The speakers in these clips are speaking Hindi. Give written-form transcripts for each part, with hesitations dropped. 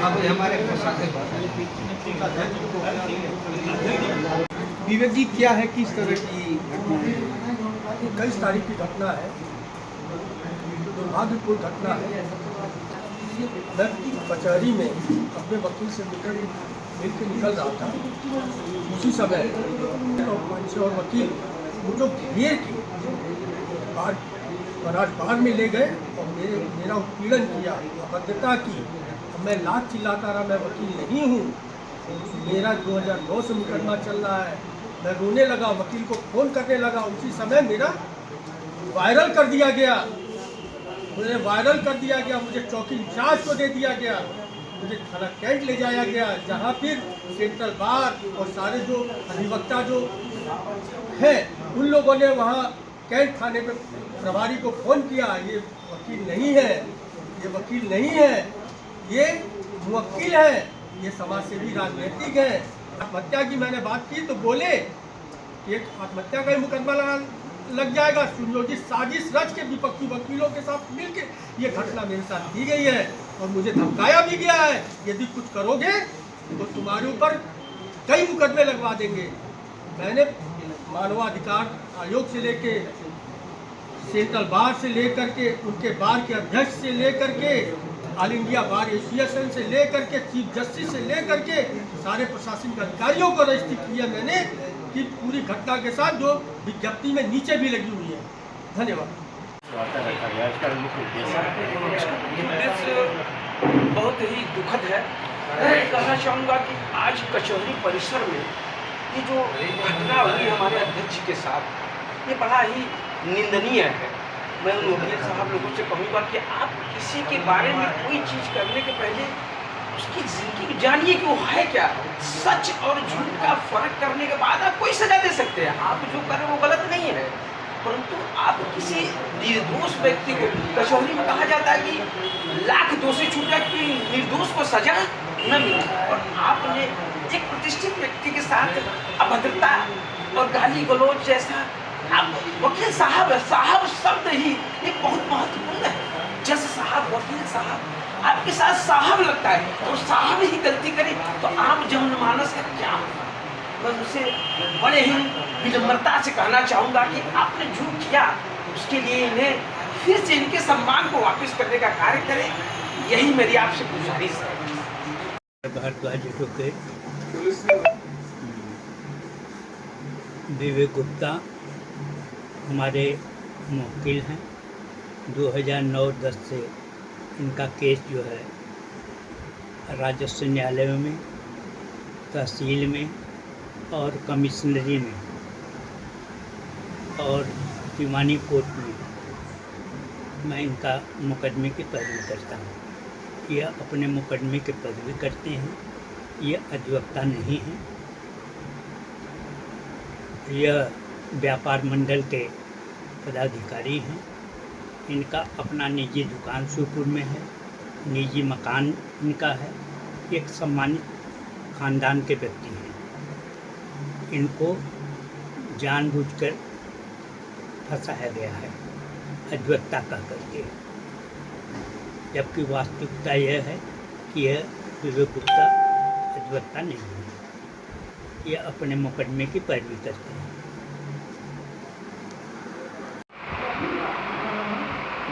अब हमारे साथ विवेक जी क्या है, किस तरह की घटना है? 21 तारीख की घटना है, दुर्भाग्यपूर्ण घटना है। मैं कचहरी में अपने वकील से मिल के निकल रहा था। उसी समय और वकील मुझे घेर के बार में ले गए और मेरा उत्पीड़न किया, अभद्रता की। मैं लाख चिल्लाता रहा, मैं वकील नहीं हूँ, मेरा 2009 से मुकदमा चल रहा है। मैं रोने लगा, वकील को फ़ोन करने लगा। उसी समय मेरा वायरल कर दिया गया, मुझे चौकी इंचार्ज को दे दिया गया, मुझे थाना कैंट ले जाया गया, जहाँ फिर सेंट्रल बार और सारे जो अधिवक्ता जो हैं उन लोगों ने वहाँ कैंट थाने पे प्रभारी को फ़ोन किया, ये वकील नहीं है, ये मुवक्किल है, ये समाजसेवी राजनीतिक है। आत्महत्या की मैंने बात की तो बोले कि एक आत्महत्या का ही मुकदमा लग जाएगा। सुनियोजित साजिश रच के विपक्षी वकीलों के साथ मिलकर ये घटना मेरे साथ की गई है और मुझे धमकाया भी गया है, यदि कुछ करोगे तो तुम्हारे ऊपर कई मुकदमे लगवा देंगे। मैंने मानवाधिकार आयोग से लेके सेंट्रल बार से लेकर के उनके बार के अध्यक्ष से लेकर के ऑल इंडिया बार एसोसिएशन से लेकर के चीफ जस्टिस से लेकर के सारे प्रशासनिक अधिकारियों को रजिस्ट्री किया मैंने कि पूरी घटना के साथ जो विज्ञप्ति में नीचे भी लगी हुई है। धन्यवाद। उद्देश्य बहुत ही दुखद है। मैं कहना चाहूँगा कि आज कचहरी परिसर में ये जो घटना हुई हमारे अध्यक्ष के साथ, ये बड़ा ही निंदनीय है। मैं उन वकील साहब लोगों से कहूँगा कि आप किसी के बारे में कोई चीज़ करने के पहले उसकी जिंदगी जानिए कि वो है क्या। सच और झूठ का फर्क करने के बाद आप कोई सजा दे सकते हैं। आप जो कर रहे हैं वो गलत नहीं है, परंतु आप किसी निर्दोष व्यक्ति को, कचहरी में कहा जाता है कि लाख दोषी छूट जाए कि निर्दोष को सजा न मिले, और आपने एक प्रतिष्ठित व्यक्ति के साथ अभद्रता और गाली गलौज जैसा, आप वकील साहब है, साहब शब्द ही एक बहुत महत्वपूर्ण है। जज साहब, वकील साहब, आपके साथ साहब लगता है और साहब ही गलती करे तो आम जनमानस का क्या। मैं उसे बड़े ही विनम्रता से कहना चाहूँगा कि आपने जो किया उसके लिए इन्हें फिर से इनके सम्मान को वापस करने का कार्य करें, यही मेरी आपसे गुजारिश है। भारद्वाज के विवेक गुप्ता हमारे मुवक्किल हैं। 2009-10 से इनका केस जो है राजस्व न्यायालय में, तहसील में और कमिश्नरी में और दीवानी कोर्ट में मैं इनका मुकदमे की पैरवी करता हूँ। यह अपने मुकदमे की पैरवी करते हैं, ये अधिवक्ता नहीं हैं। यह व्यापार मंडल के पदाधिकारी हैं। इनका अपना निजी दुकान शिवपुर में है, निजी मकान इनका है, एक सम्मानित खानदान के व्यक्ति हैं। इनको जानबूझकर फंसाया गया है अधिवक्ता कह करके, जबकि वास्तविकता यह है कि यह विवेक गुप्ता अधिवक्ता नहीं है। यह अपने मुकदमे की पैरवी करते हैं।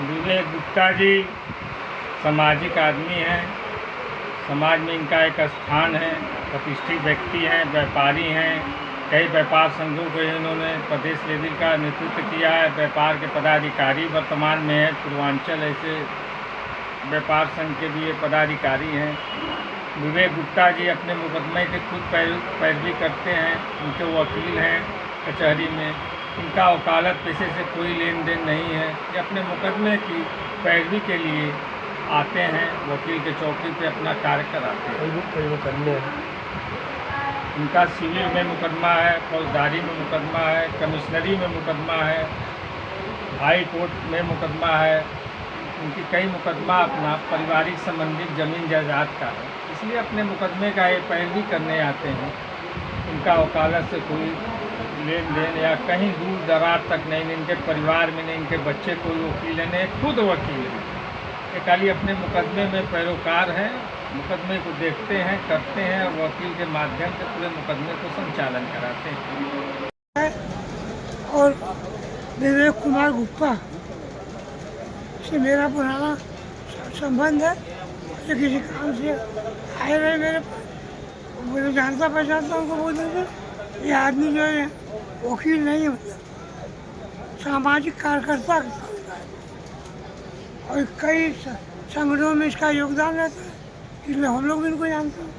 विवेक गुप्ता जी सामाजिक आदमी हैं, समाज में इनका एक स्थान है, प्रतिष्ठित व्यक्ति हैं, व्यापारी हैं। कई व्यापार संघों को इन्होंने प्रदेश लेवल का नेतृत्व किया है। व्यापार के पदाधिकारी वर्तमान में है, पूर्वांचल ऐसे व्यापार संघ के भी ये पदाधिकारी हैं। विवेक गुप्ता जी अपने मुकदमे के खुद पैरवी करते हैं, उनके वकील हैं कचहरी में। इनका वकालत पेशे से कोई लेन देन नहीं है। ये अपने मुकदमे की पैरवी के लिए आते हैं, वकील के चौकी पे अपना कार्य कराते हैं। कई मुकदमे हैं। इनका सिविल में मुकदमा है, फौजदारी में मुकदमा है, कमिश्नरी में मुकदमा है, हाई कोर्ट में मुकदमा है। उनकी कई मुकदमा अपना पारिवारिक संबंधित ज़मीन जायदाद का है, इसलिए अपने मुकदमे का ये पैरवी करने आते हैं। इनका वकालत से कोई लेन देन या कहीं दूर दराज तक नहीं, इनके परिवार में नहीं, इनके बच्चे कोई वकील है नहीं, खुद वकील हैं। ये खाली अपने मुकदमे में पैरोकार हैं मुकदमे को देखते हैं, करते हैं और वकील के माध्यम से पूरे मुकदमे को संचालन कराते हैं। और विवेक कुमार गुप्ता से मेरा पुराना संबंध है। ये किसी काम से आए रहे मेरे पास, मुझे जानता पहचानता उनको बोलते थे ये आदमी जो है वकील नहीं है, मतलब सामाजिक कार्यकर्ता होता है और कई संगठनों में इसका योगदान रहता है, इसलिए हम लोग भी इनको जानते हैं।